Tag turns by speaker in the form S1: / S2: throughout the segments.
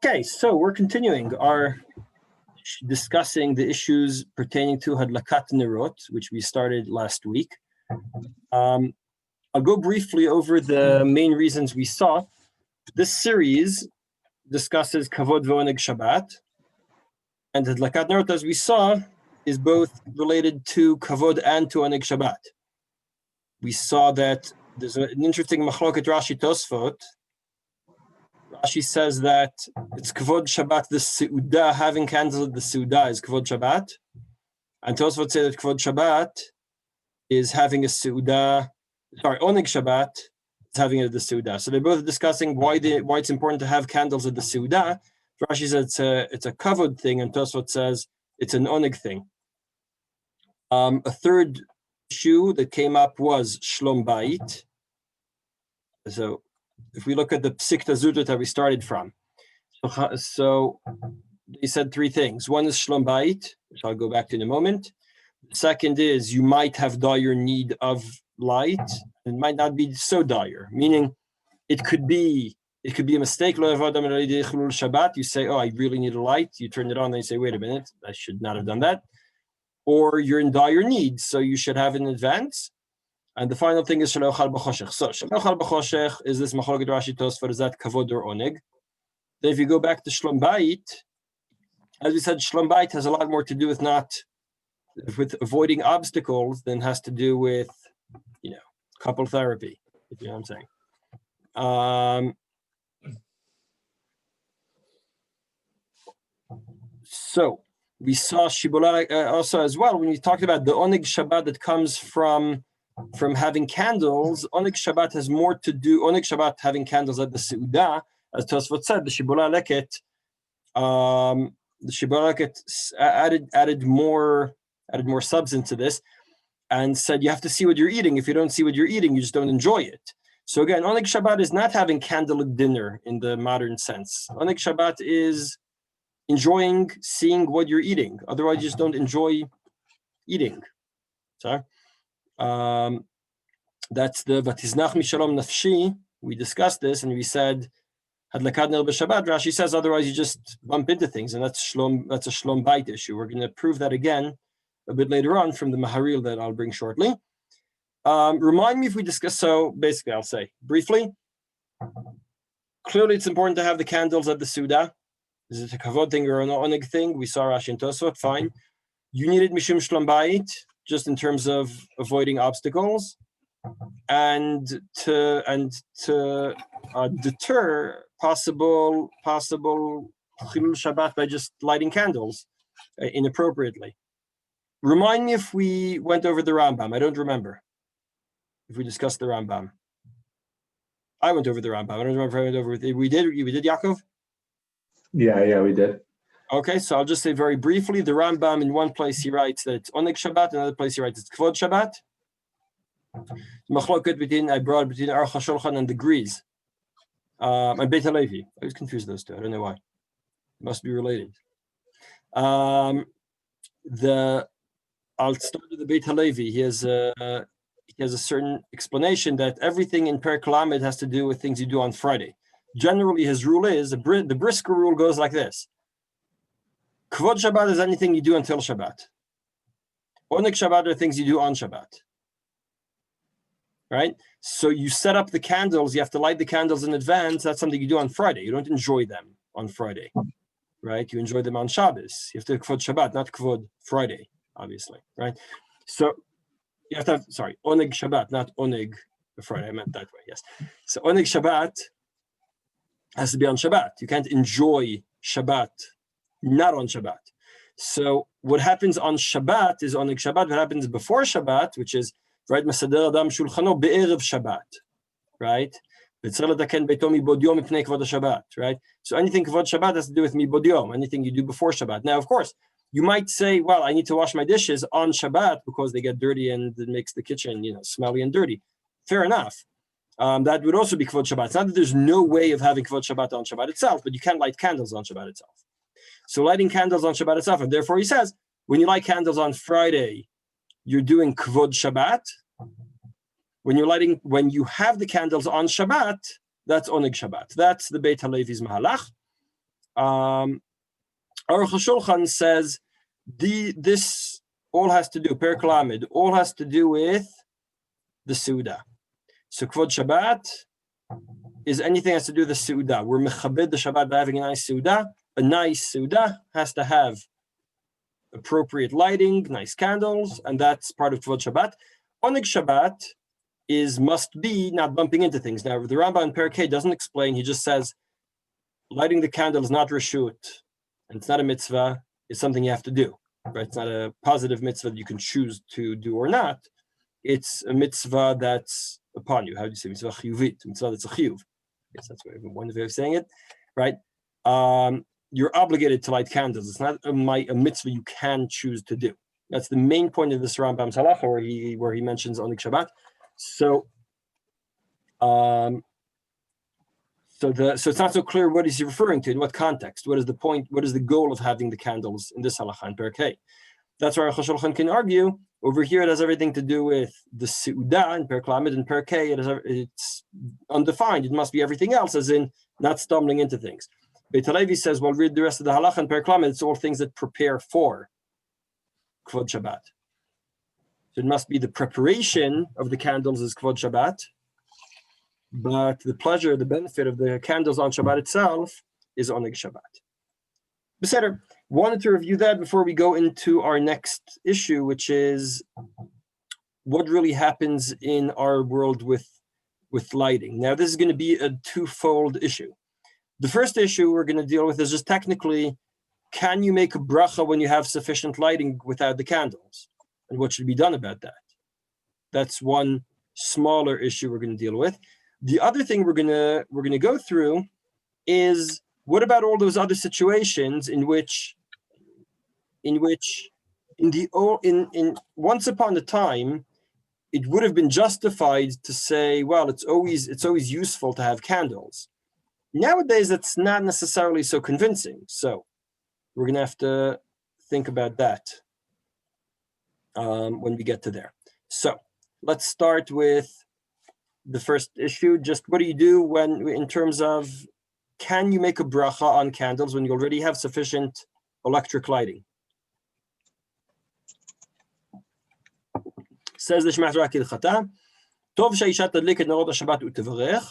S1: Okay, so we're continuing our discussing the issues pertaining to Hadlakat Nerot, which we started last week. I'll go briefly over the main reasons we saw. This series discusses Kavod, ועונג, Shabbat, and Hadlakat Nerot, as we saw, is both related to Kavod and to Oneg Shabbat. We saw that there's an interesting machloket Rashi Tosfot. Rashi says that it's Kavod Shabbat, the Seudah, having candles at the Seudah is Kavod Shabbat. And Tosfot said that Kavod Shabbat is having a Seudah, Oneg Shabbat is having it at the Seudah. So they're both discussing why it's important to have candles at the Seudah. Rashi says it's a Kavod thing, and Tosfot says it's an Oneg thing. A third issue that came up was Shlom Bait. So if we look at the Psikta Zutut that we started from, so they said three things. One is Shlom Bait, which I'll go back to in a moment. The second is you might have dire need of light. It might not be so dire, meaning it could be a mistake. Shabbat, you say, oh, I really need a light. You turn it on and you say, wait a minute, I should not have done that. Or you're in dire need, so you should have it in advance. And the final thing is Shelo Chal B'choshech. So Shelo Chal B'choshech is this Machloket Rashi Tosfot, is that Kavod or Oneg? Then if you go back to Shlom Bait, as we said, Shlom Bait has a lot more to do with avoiding obstacles than has to do with, couple therapy, if you know what I'm saying. So we saw Shibola also as well when we talked about the Oneg Shabbat that comes from having candles. Oneg Shabbat has more to do. Oneg Shabbat having candles at the Seudah, as Tosfot said, the Shibola Leket added more substance to this, and said you have to see what you're eating. If you don't see what you're eating, you just don't enjoy it. So again, Oneg Shabbat is not having candlelit dinner in the modern sense. Oneg Shabbat is enjoying seeing what you're eating. Otherwise, you just don't enjoy eating. So that's the Vatiznach Mishalom Nafshi. We discussed this and we said Hadlakat Ner b'Shabbat. Rashi says otherwise you just bump into things, and that's a Shlom Bait issue. We're going to prove that again a bit later on from the Maharil that I'll bring shortly. Remind me if we discuss. So basically, I'll say briefly. Clearly, it's important to have the candles at the Seudah. Is it a Kavod thing or an Oneg thing? We saw Rashi and Tosfot. Fine. You needed Mishum Shlom Bait, just in terms of avoiding obstacles, and to deter possible Chilul Shabbat by just lighting candles inappropriately. Remind me if we went over the Rambam. I don't remember if we discussed the Rambam. I went over the Rambam. I don't remember if I went over it. We did, Yaakov?
S2: Yeah, we did.
S1: Okay, so I'll just say very briefly, the Rambam in one place he writes that it's Oneg Shabbat, another place he writes it's Kavod Shabbat. Machloket I brought between Aruch HaShulchan and the Grease. And Beit HaLevi. I was confused those two. I don't know why. It must be related. I'll start with the Beit HaLevi. He has a certain explanation that everything in Perek Lamed has to do with things you do on Friday. Generally, his rule is, the Brisker rule goes like this. Kavod Shabbat is anything you do until Shabbat. Oneg Shabbat are things you do on Shabbat. Right? So you set up the candles, you have to light the candles in advance. That's something you do on Friday. You don't enjoy them on Friday. Right? You enjoy them on Shabbos. You have to Kavod Shabbat, not Kavod Friday, obviously. Right? So you have to have, Oneg Shabbat, not Oneg Friday. I meant that way, yes. So Oneg Shabbat has to be on Shabbat. You can't enjoy Shabbat not on Shabbat. So what happens on Shabbat is Oneg Shabbat. What happens before Shabbat, which is, right, Masader Adam Shulchano Be'erev Shabbat, right? Right? So anything Kavod Shabbat has to do with Mibod Yom, anything you do before Shabbat. Now, of course, you might say, well, I need to wash my dishes on Shabbat because they get dirty and it makes the kitchen, smelly and dirty. Fair enough. That would also be Kavod Shabbat. It's not that there's no way of having Kavod Shabbat on Shabbat itself, but you can light candles on Shabbat itself. So lighting candles on Shabbat itself, and therefore he says, when you light candles on Friday, you're doing Kavod Shabbat. When you have the candles on Shabbat, that's Oneg Shabbat. That's the Beit HaLevi's Mahalach. Aruch HaShulchan says this all has to do, Per Kalamid, all has to do with the Suda. So Kvod Shabbat is anything that has to do with the Suda. We're mechabed the Shabbat by having a nice Suda. A nice Suda has to have appropriate lighting, nice candles, and that's part of Kvod Shabbat. Oneg Shabbat must be not bumping into things. Now, the Rambam in Perkei doesn't explain. He just says lighting the candle is not reshut, and it's not a mitzvah. It's something you have to do. Right? It's not a positive mitzvah that you can choose to do or not. It's a mitzvah that's upon you. How do you say mitzvah chiyuvit? Mitzvah that's a chiyuv. Yes, that's one way of saying it, right? You're obligated to light candles. It's not a mitzvah you can choose to do. That's the main point of this Rambam's halacha, where he mentions Oneg Shabbat. So, so it's not so clear what is he referring to, in what context, what is the point, what is the goal of having the candles in this halacha in Perkei. That's where Shulchan can argue. Over here, it has everything to do with the Seuda in Per Kalamid and Perkei. It's undefined. It must be everything else, as in not stumbling into things. Beit HaLevi says, well, read the rest of the halacha in Per Kalamid. It's all things that prepare for Kvod Shabbat. So it must be the preparation of the candles is Kvod Shabbat, but the pleasure, the benefit of the candles on Shabbat itself is Oneg Shabbat. Beseder, wanted to review that before we go into our next issue, which is what really happens in our world with lighting. Now, this is going to be a twofold issue. The first issue we're going to deal with is just technically, can you make a bracha when you have sufficient lighting without the candles? And what should be done about that? That's one smaller issue we're going to deal with. The other thing we're going to go through is, what about all those other situations in which once upon a time it would have been justified to say, well, it's always useful to have candles. Nowadays, it's not necessarily so convincing. So we're going to have to think about that when we get to there. So let's start with the first issue. Just what do you do in terms of, can you make a bracha on candles when you already have sufficient electric lighting? Says the Shema Torah K'ilchata, Tov she'isha tadlik et nerot HaShabbat u'tevarech,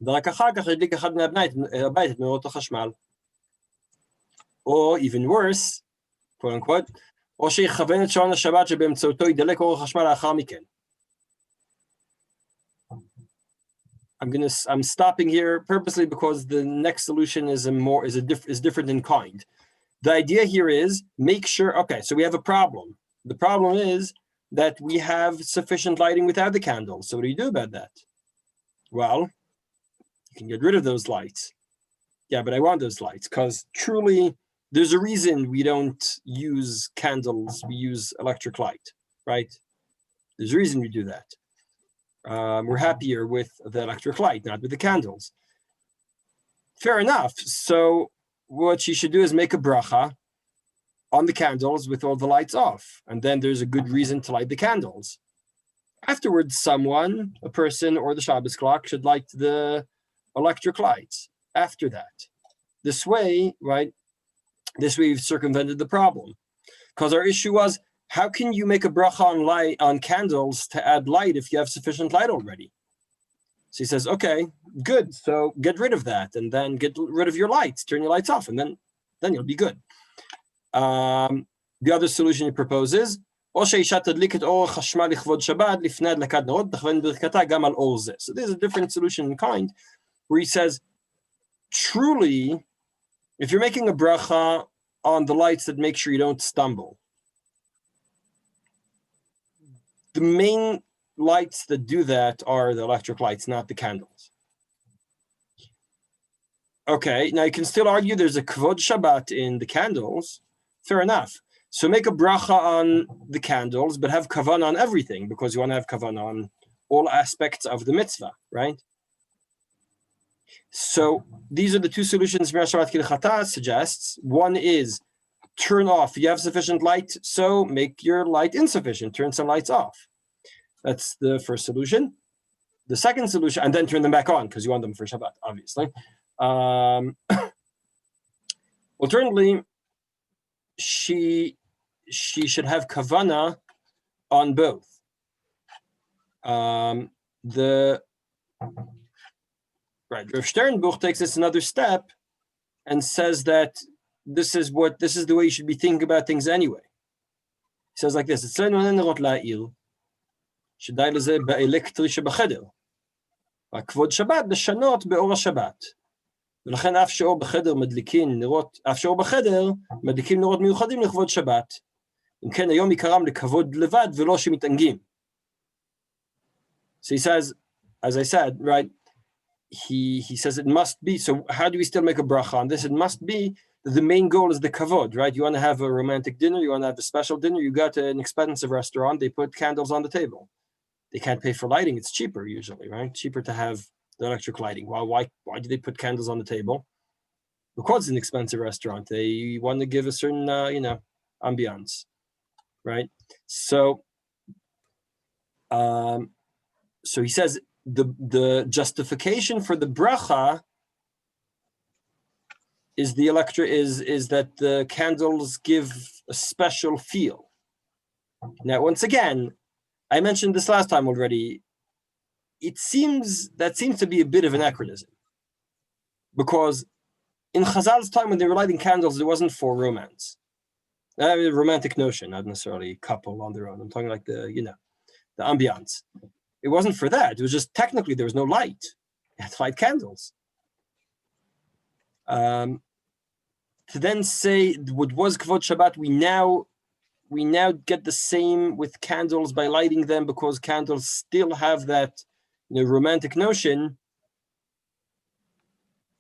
S1: ורק אחר כך ידליק אחד מבני הבית את נרות החשמל. Or even worse, quote unquote, או שיכוון את שעון השבת שבאמצעותו ידלק אור החשמל לאחר מכן. I'm stopping here purposely because the next solution is different in kind. The idea here is make sure, okay, so we have a problem. The problem is that we have sufficient lighting without the candles. So what do you do about that? Well, you can get rid of those lights. Yeah, but I want those lights because truly there's a reason we don't use candles, we use electric light, right? There's a reason we do that. We're happier with the electric light, not with the candles. Fair enough. So what she should do is make a bracha on the candles with all the lights off. And then there's a good reason to light the candles. Afterwards, a person or the Shabbos clock should light the electric lights after that. This way, right? This way we've circumvented the problem. Because our issue was, how can you make a bracha on candles to add light if you have sufficient light already? So he says, okay, good. So get rid of that and then get rid of your lights, turn your lights off, and then you'll be good. The other solution he proposes, so there's a different solution in kind, where he says, truly, if you're making a bracha on the lights that make sure you don't stumble, the main lights that do that are the electric lights, not the candles. Okay, now you can still argue there's a kavod Shabbat in the candles. Fair enough. So make a bracha on the candles, but have kavan on everything, because you want to have kavan on all aspects of the mitzvah, right? So these are the two solutions Shabbat K'ilchata suggests. One is turn off. You have sufficient light, so make your light insufficient. Turn some lights off. That's the first solution. The second solution, and then turn them back on because you want them for Shabbat, obviously. Alternatively, she should have kavana on both. Rav Sternbuch takes this another step and says that this is the way you should be thinking about things anyway. He says like this: כבוד שבת לשנות באור השבת. ולכן אף שאור בחדר מדליקים נרות מיוחדים לכבוד שבת. אם כן היום יקרם לכבוד לבד ולא שמתענגים. So he says, as I said, right, he says it must be, so how do we still make a bracha on this? It must be that the main goal is the kavod, right? You want to have a romantic dinner, you want to have a special dinner, you got an expensive restaurant, they put candles on the table. They can't pay for lighting, it's cheaper usually, right? Cheaper to have the electric lighting. Why do they put candles on the table? Because it's an expensive restaurant. They want to give a certain, ambiance, right? So he says the justification for the bracha is is that the candles give a special feel. Now, once again, I mentioned this last time already. That seems to be a bit of anachronism, because in Chazal's time when they were lighting candles, it wasn't for romance. A romantic notion, not necessarily a couple on their own. I'm talking like the ambiance. It wasn't for that. It was just technically there was no light. You had to light candles. To then say what was Kavod Shabbat, we now get the same with candles by lighting them, because candles still have that romantic notion,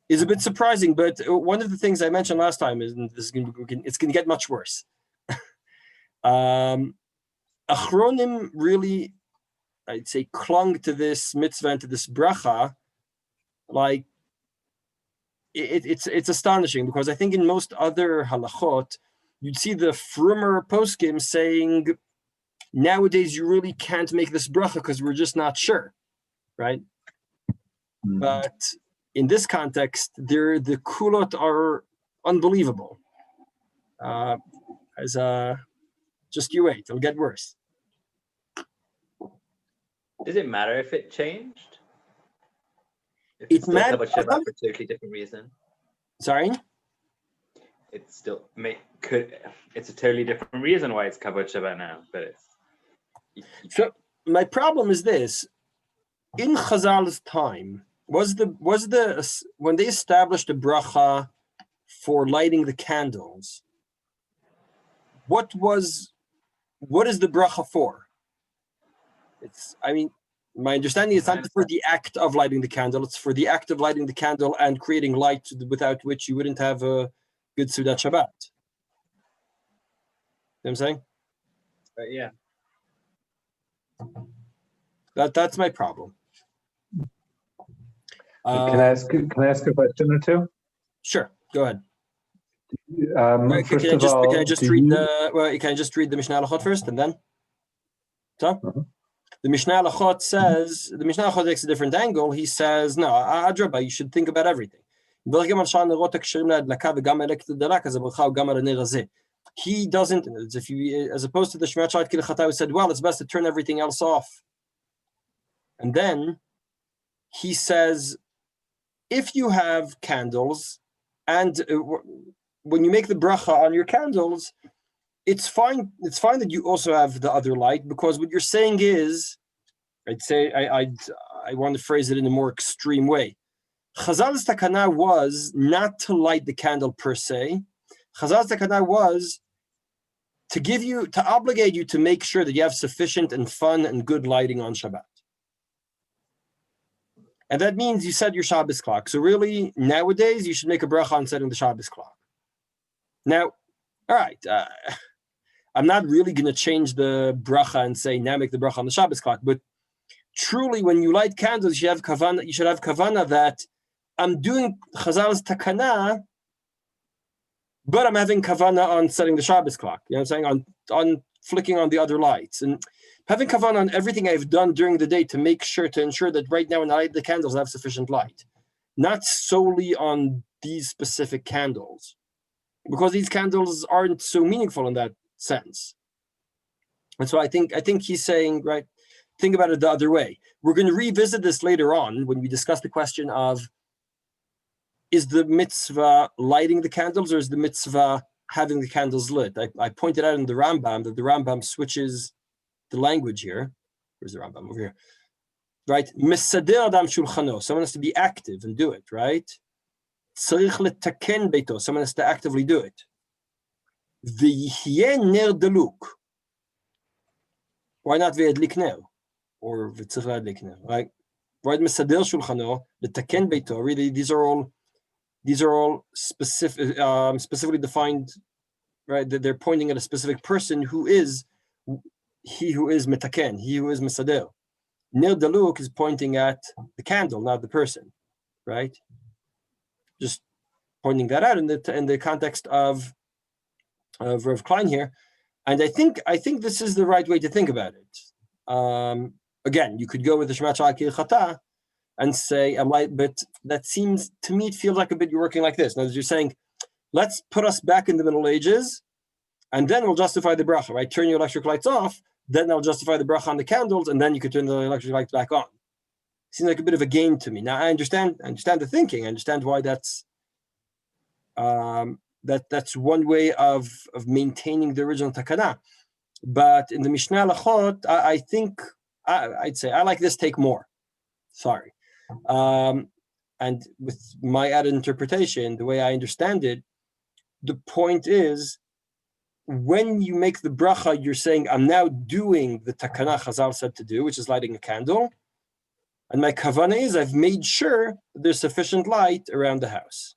S1: is a bit surprising. But one of the things I mentioned last time is it's going to get much worse. Achronim really, I'd say, clung to this mitzvah and to this bracha. Like it's astonishing, because I think in most other halachot you'd see the frumer poskim saying, nowadays you really can't make this bracha because we're just not sure, right? Mm-hmm. But in this context, the kulot are unbelievable. Just you wait, it'll get worse.
S3: Does it matter if it changed? If
S1: it matters
S3: for a totally different reason.
S1: Sorry?
S3: It's still it's a totally different reason why it's Kavod Shabbat now, but it's.
S1: So my problem is this: in Chazal's time, was when they established a bracha for lighting the candles, what is the bracha for? My understanding is not for the act of lighting the candle, it's for the act of lighting the candle and creating light, without which you wouldn't have a good Sudat Shabbat. You know what I'm saying?
S3: Yeah.
S1: That's my problem.
S2: Can I ask a question or two?
S1: Sure, go ahead.
S2: First of all,
S1: can I just read the Mishnah Halachot first, and then? So? Uh-huh. The Mishnah Halachot takes a different angle. He says, no, Adrabah, you should think about everything. He doesn't, as opposed to the Shemar Shait Kilchata, who said, well, it's best to turn everything else off. And then he says, if you have candles, and when you make the bracha on your candles, it's fine that you also have the other light, because what you're saying is, I want to phrase it in a more extreme way. Chazal's takana was not to light the candle per se. Chazal's takana was to obligate you to make sure that you have sufficient and fun and good lighting on Shabbat. And that means you set your Shabbos clock. So really, nowadays, you should make a bracha on setting the Shabbos clock. Now, all right, I'm not really going to change the bracha and say, now make the bracha on the Shabbos clock. But truly, when you light candles, you should have kavana that I'm doing Chazal's takana, but I'm having kavana on setting the Shabbos clock. You know what I'm saying? On flicking on the other lights. And having kavana on everything I've done during the day to ensure that right now when I light the candles, I have sufficient light. Not solely on these specific candles. because these candles aren't so meaningful in that sense. And so I think he's saying, right, think about it the other way. We're going to revisit this later on when we discuss the question of, is the mitzvah lighting the candles or is the mitzvah having the candles lit? I pointed out in the Rambam that the Rambam switches the language here. Where's the Rambam? Over here. Right? Mesader adam shulchano. Someone has to be active and do it, right? Tzarich letaken beito. Someone has to actively do it. V'yihyeh ner daluk. Why not ve'edlik ner? Or v'tzarich le'edlik ner, right? Right? Mesader shulchano, letaken beito. Really, these are all specific, specifically defined, right? They're pointing at a specific person who is he who is metaken, he who is mesader. Ner daluk is pointing at the candle, not the person, right? Just pointing that out in the context of Rav Klein here, and I think this is the right way to think about it. Again, you could go with the Shema Chata and say, but that seems to me, it feels like a bit you're working like this. Now, you're saying, let's put us back in the Middle Ages, and then we'll justify the bracha, right? Turn your electric lights off, then I'll justify the bracha on the candles, and then you could turn the electric lights back on. Seems like a bit of a game to me. Now I understand the thinking. I understand why that's one way of maintaining the original takana. But in the Mishnah Lachot, I think I'd say I like this take more. Sorry. And with my added interpretation, the way I understand it, the point is, when you make the bracha, you're saying, I'm now doing the takana Chazal said to do, which is lighting a candle. And my kavanah is, I've made sure there's sufficient light around the house.